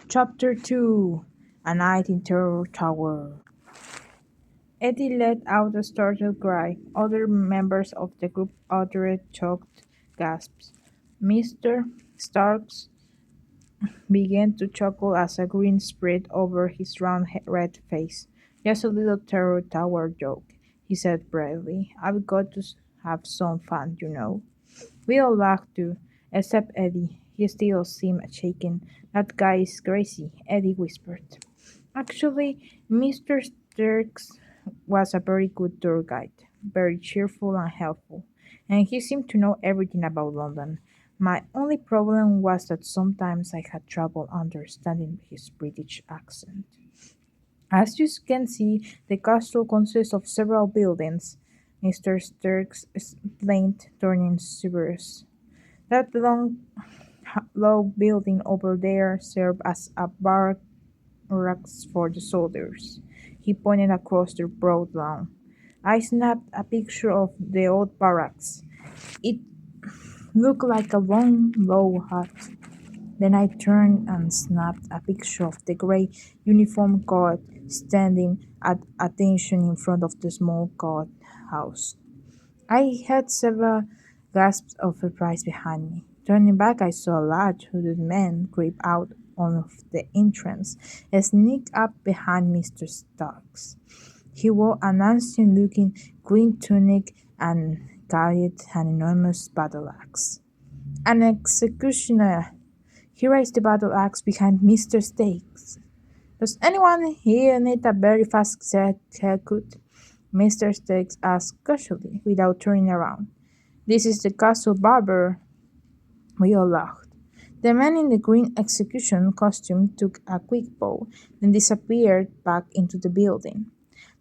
Chapter 2. A Night in Terror Tower. Eddie let out a startled cry. Other members of the group uttered choked gasps. Mr. Starks began to chuckle as a grin spread over his round red face. "Just a little terror tower joke," he said bravely. "I've got to have some fun, you know." We all laughed too, except Eddie. He still seemed shaken. "That guy is crazy," Eddie whispered. Actually, Mr. Sturks was a very good tour guide, very cheerful and helpful, and he seemed to know everything about London. My only problem was that sometimes I had trouble understanding his British accent. "As you can see, the castle consists of several buildings," Mr. Sturks explained, turning serious. "That long, low building over there served as a barracks for the soldiers." He pointed across the broad lawn. I snapped a picture of the old barracks. It looked like a long, low hut. Then I turned and snapped a picture of the gray uniformed guard standing at attention in front of the small guard house. I had several gasps of surprise behind me. Turning back, I saw a large hooded man creep out of the entrance and sneak up behind Mr. Starks. He wore an ancient-looking green tunic and carried an enormous battle-axe. "An executioner!" He raised the battle-axe behind Mr. Starks. "Does anyone here need a very fast haircut?" Mr. Starks asked casually, without turning around. "This is the castle barber." We all laughed. The man in the green execution costume took a quick bow, then disappeared back into the building.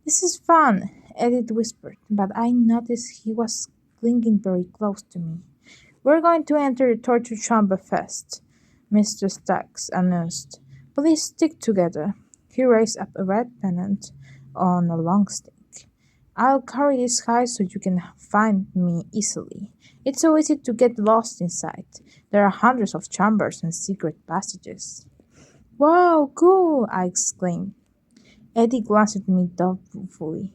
"This is fun," Edith whispered, but I noticed he was clinging very close to me. "We're going to enter the torture chamber first," Mr. Starks announced. "Please stick together." He raised up a red pennant on a long stick. "I'll carry this high so you can find me easily. It's so easy to get lost inside. There are hundreds of chambers and secret passages." "Wow, cool!" I exclaimed. Eddie glanced at me doubtfully.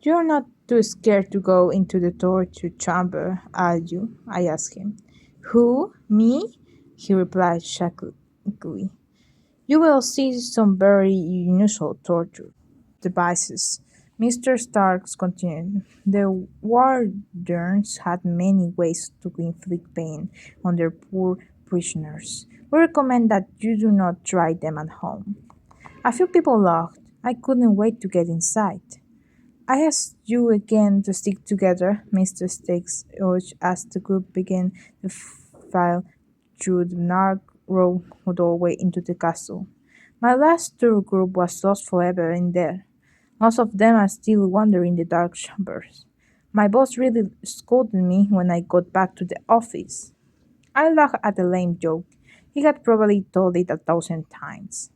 "You're not too scared to go into the torture chamber, are you?" I asked him. "Who? Me?" he replied shakily. "You will see some very unusual torture devices," Mr. Starks continued. "The wardens had many ways to inflict pain on their poor prisoners. We recommend that you do not try them at home." A few people laughed. I couldn't wait to get inside. "I ask you again to stick together," Mr. Stakes urged as the group began to file through the narrow doorway into the castle. My last tour group was lost forever in there. Most of them are still wandering the dark chambers. My boss really scolded me when I got back to the office. I laughed at the lame joke. He had probably told it 1,000 times.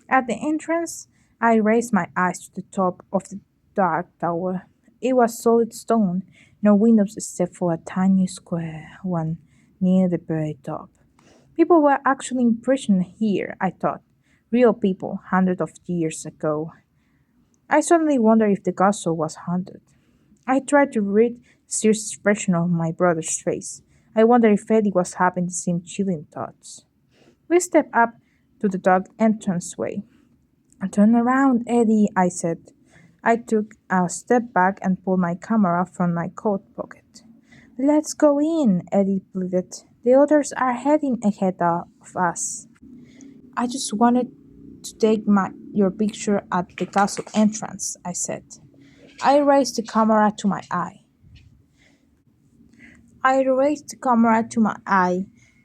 At the entrance, I raised my eyes to the top of the dark tower. It was solid stone, no windows except for a tiny square one near the very top. People were actually imprisoned here, I thought. Real people, hundreds of years ago. I suddenly wondered if the castle was haunted. I tried to read the serious expression on my brother's face. I wondered if Eddie was having the same chilling thoughts. We stepped up to the dark entranceway. "Turn around, Eddie," I said. I took a step back and pulled my camera from my coat pocket. "Let's go in," Eddie pleaded. "The others are heading ahead of us." "I just wanted to take your picture at the castle entrance," I said. I raised the camera to my eye.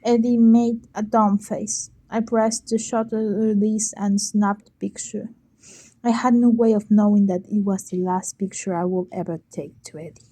Eddie made a dumb face. I pressed the shutter release and snapped the picture. I had no way of knowing that it was the last picture I would ever take to Eddie.